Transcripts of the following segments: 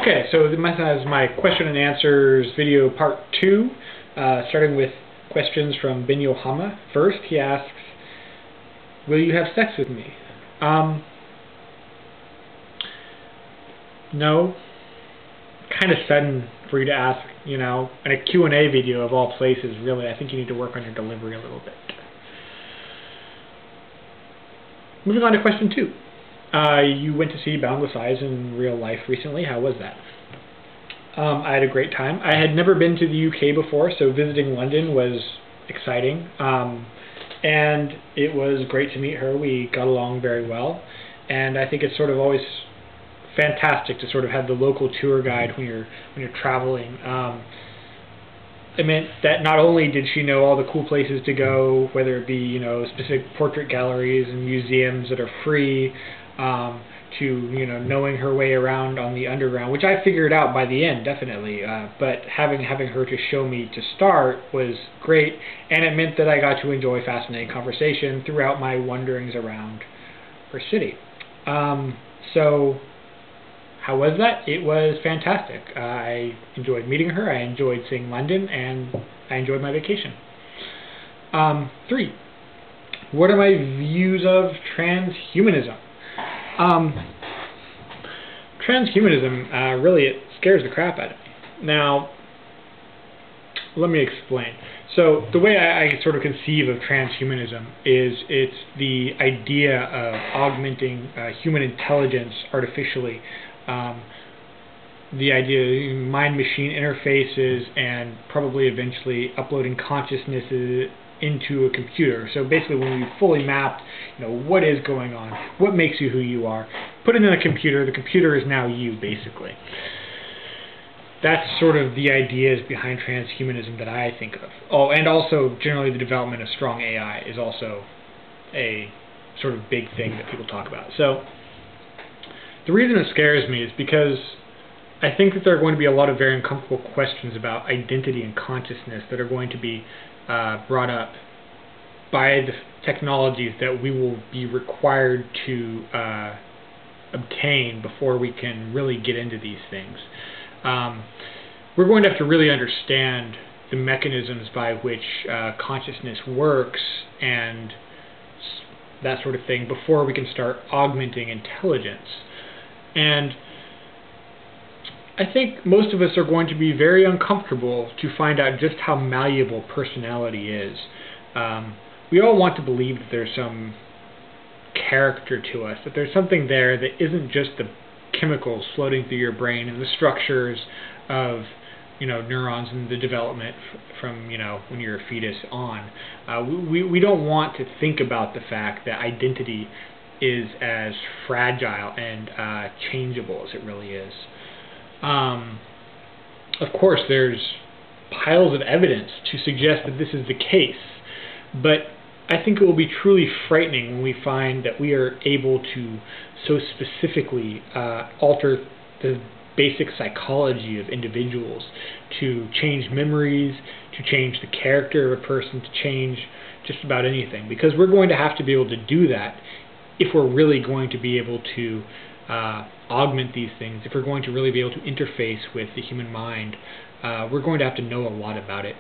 Okay, so this is my question and answers video part 2, starting with questions from Ben Yohama. First, he asks, will you have sex with me? No. Kind of sudden for you to ask, you know, in a Q&A video of all places, really. I think you need to work on your delivery a little bit. Moving on to question 2. You went to see Boundless Eyes in real life recently. How was that? I had a great time. I had never been to the UK before, so visiting London was exciting. And it was great to meet her. We got along very well. And I think it's sort of always fantastic to sort of have the local tour guide when you're traveling. It meant that not only did she know all the cool places to go, whether it be, you know, specific portrait galleries and museums that are free, to, you know, knowing her way around on the underground, which I figured out by the end, definitely. But having her to show me to start was great, and it meant that I got to enjoy fascinating conversation throughout my wanderings around her city. So, how was that? It was fantastic. I enjoyed meeting her, I enjoyed seeing London, and I enjoyed my vacation. 3. What are my views of transhumanism? Transhumanism, really, it scares the crap out of me. Now, let me explain. So, the way I sort of conceive of transhumanism is it's the idea of augmenting human intelligence artificially. The idea of mind-machine interfaces and probably eventually uploading consciousnesses into a computer. So basically, when we fully mapped, you know, what is going on, what makes you who you are, put it in a computer, the computer is now you, basically. That's sort of the ideas behind transhumanism that I think of. Oh, and also, generally, the development of strong AI is also a sort of big thing that people talk about. So, the reason it scares me is because I think that there are going to be a lot of very uncomfortable questions about identity and consciousness that are going to be brought up by the technologies that we will be required to obtain before we can really get into these things. We're going to have to really understand the mechanisms by which consciousness works and that sort of thing before we can start augmenting intelligence. And I think most of us are going to be very uncomfortable to find out just how malleable personality is. We all want to believe that there's some character to us, that there's something there that isn't just the chemicals floating through your brain and the structures of, you know, neurons and the development from, you know, when you're a fetus on. We don't want to think about the fact that identity is as fragile and changeable as it really is. Of course, there's piles of evidence to suggest that this is the case, but I think it will be truly frightening when we find that we are able to so specifically alter the basic psychology of individuals, to change memories, to change the character of a person, to change just about anything, because we're going to have to be able to do that if we're really going to be able to augment these things, if we're going to really be able to interface with the human mind. We're going to have to know a lot about it.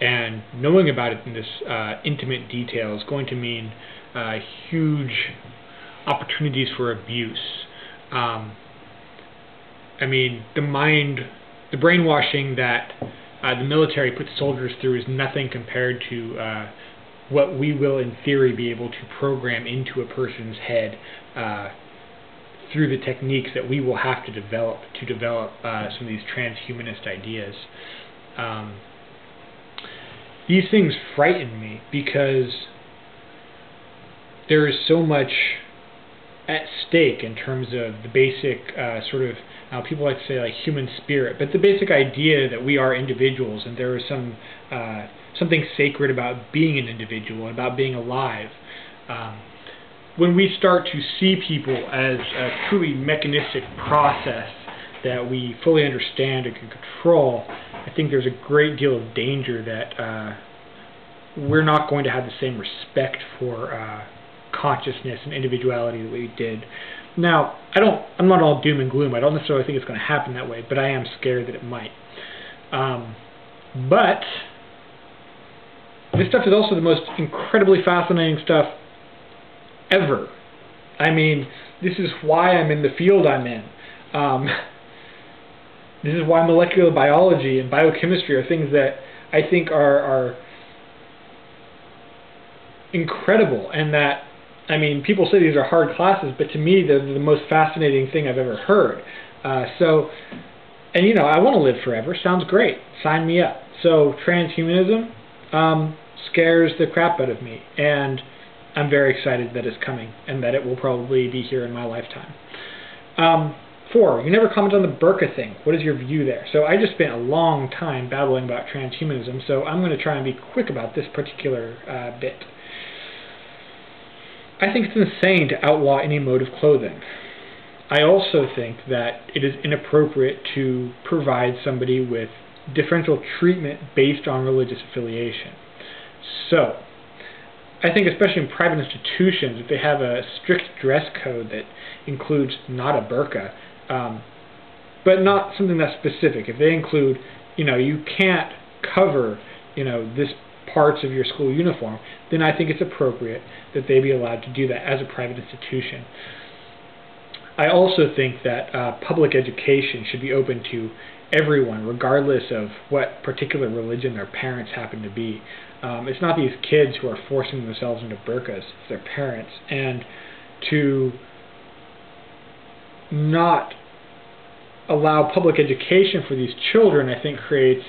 And knowing about it in this intimate detail is going to mean huge opportunities for abuse. I mean, the brainwashing that the military puts soldiers through is nothing compared to what we will, in theory, be able to program into a person's head through the techniques that we will have to develop some of these transhumanist ideas. These things frighten me because there is so much at stake in terms of the basic sort of, people like to say like human spirit, but the basic idea that we are individuals and there is something sacred about being an individual and about being alive. When we start to see people as a truly mechanistic process that we fully understand and can control, I think there's a great deal of danger that we're not going to have the same respect for consciousness and individuality the way we did. Now, I'm not all doom and gloom. I don't necessarily think it's going to happen that way, but I am scared that it might. But this stuff is also the most incredibly fascinating stuff ever. I mean, this is why I'm in the field I'm in. This is why molecular biology and biochemistry are things that I think are incredible, and that, I mean, people say these are hard classes, but to me they're the most fascinating thing I've ever heard. And you know, I want to live forever. Sounds great. Sign me up. So transhumanism scares the crap out of me, and I'm very excited that it's coming and that it will probably be here in my lifetime. 4, you never comment on the burqa thing. What is your view there? So I just spent a long time babbling about transhumanism, so I'm going to try and be quick about this particular bit. I think it's insane to outlaw any mode of clothing. I also think that it is inappropriate to provide somebody with differential treatment based on religious affiliation. So, I think especially in private institutions, if they have a strict dress code that includes not a burqa, but not something that's specific. If they include, you know, you can't cover, you know, this parts of your school uniform, then I think it's appropriate that they be allowed to do that as a private institution. I also think that public education should be open to everyone, regardless of what particular religion their parents happen to be. It's not these kids who are forcing themselves into burqas, it's their parents. And to not allow public education for these children, I think, creates,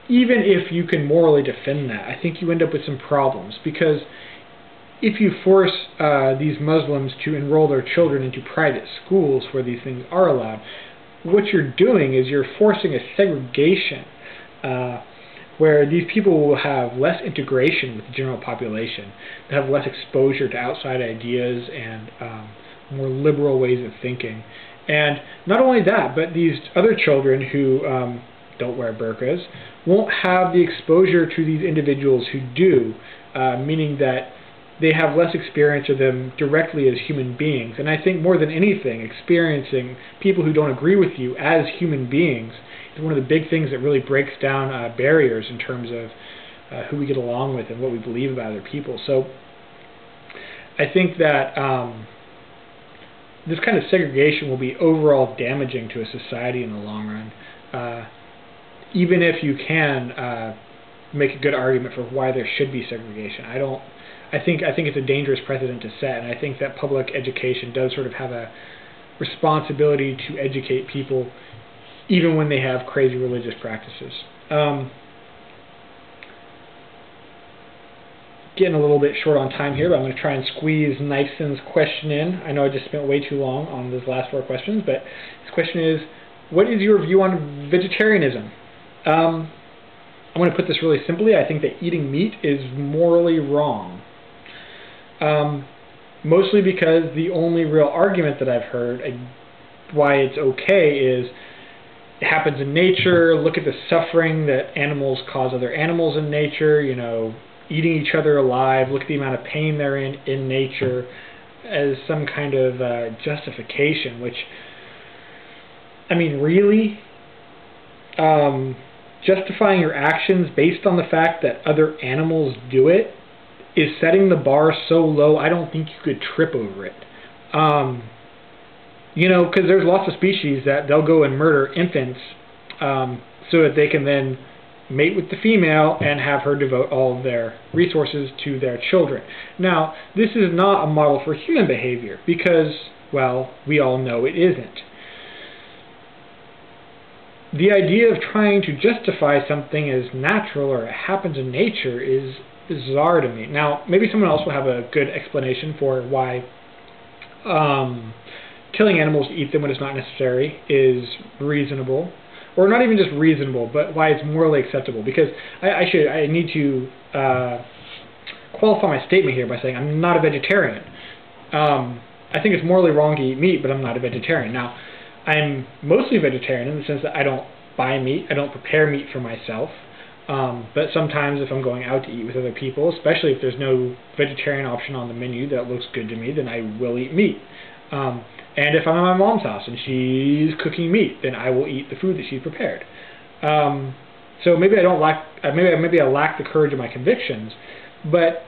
even if you can morally defend that, I think you end up with some problems, because if you force these Muslims to enroll their children into private schools where these things are allowed, what you're doing is you're forcing a segregation where these people will have less integration with the general population, they have less exposure to outside ideas and more liberal ways of thinking. And not only that, but these other children who don't wear burqas won't have the exposure to these individuals who do, meaning that they have less experience of them directly as human beings. And I think more than anything, experiencing people who don't agree with you as human beings is one of the big things that really breaks down barriers in terms of who we get along with and what we believe about other people. So I think that this kind of segregation will be overall damaging to a society in the long run, even if you can make a good argument for why there should be segregation. I think it's a dangerous precedent to set, and I think that public education does sort of have a responsibility to educate people even when they have crazy religious practices. Getting a little bit short on time here, but I'm going to try and squeeze Knifesson's question in. I know I just spent way too long on those last 4 questions, but his question is, what is your view on vegetarianism? I'm going to put this really simply. I think that eating meat is morally wrong. Mostly because the only real argument that I've heard why it's okay is it happens in nature. Look at the suffering that animals cause other animals in nature, you know, eating each other alive. Look at the amount of pain they're in nature, as some kind of justification, which, I mean, really? Justifying your actions based on the fact that other animals do it is setting the bar so low I don't think you could trip over it. You know, because there's lots of species that they'll go and murder infants so that they can then mate with the female and have her devote all of their resources to their children. Now, this is not a model for human behavior because, well, we all know it isn't. The idea of trying to justify something as natural or it happens in nature is bizarre to me. Now, maybe someone else will have a good explanation for why killing animals to eat them when it's not necessary is reasonable, or not even just reasonable, but why it's morally acceptable. Because I need to qualify my statement here by saying I'm not a vegetarian. I think it's morally wrong to eat meat, but I'm not a vegetarian. Now, I'm mostly vegetarian in the sense that I don't buy meat, I don't prepare meat for myself. But sometimes if I'm going out to eat with other people, especially if there's no vegetarian option on the menu that looks good to me, then I will eat meat. And if I'm at my mom's house and she's cooking meat, then I will eat the food that she's prepared. So maybe I don't lack, maybe I lack the courage of my convictions, but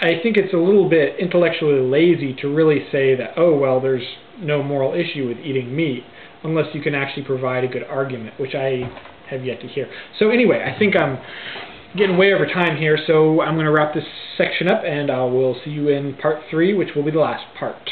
I think it's a little bit intellectually lazy to really say that, oh, well, there's no moral issue with eating meat, unless you can actually provide a good argument, which I have yet to hear. So anyway, I think I'm getting way over time here, so I'm going to wrap this section up, and I will see you in part 3, which will be the last part.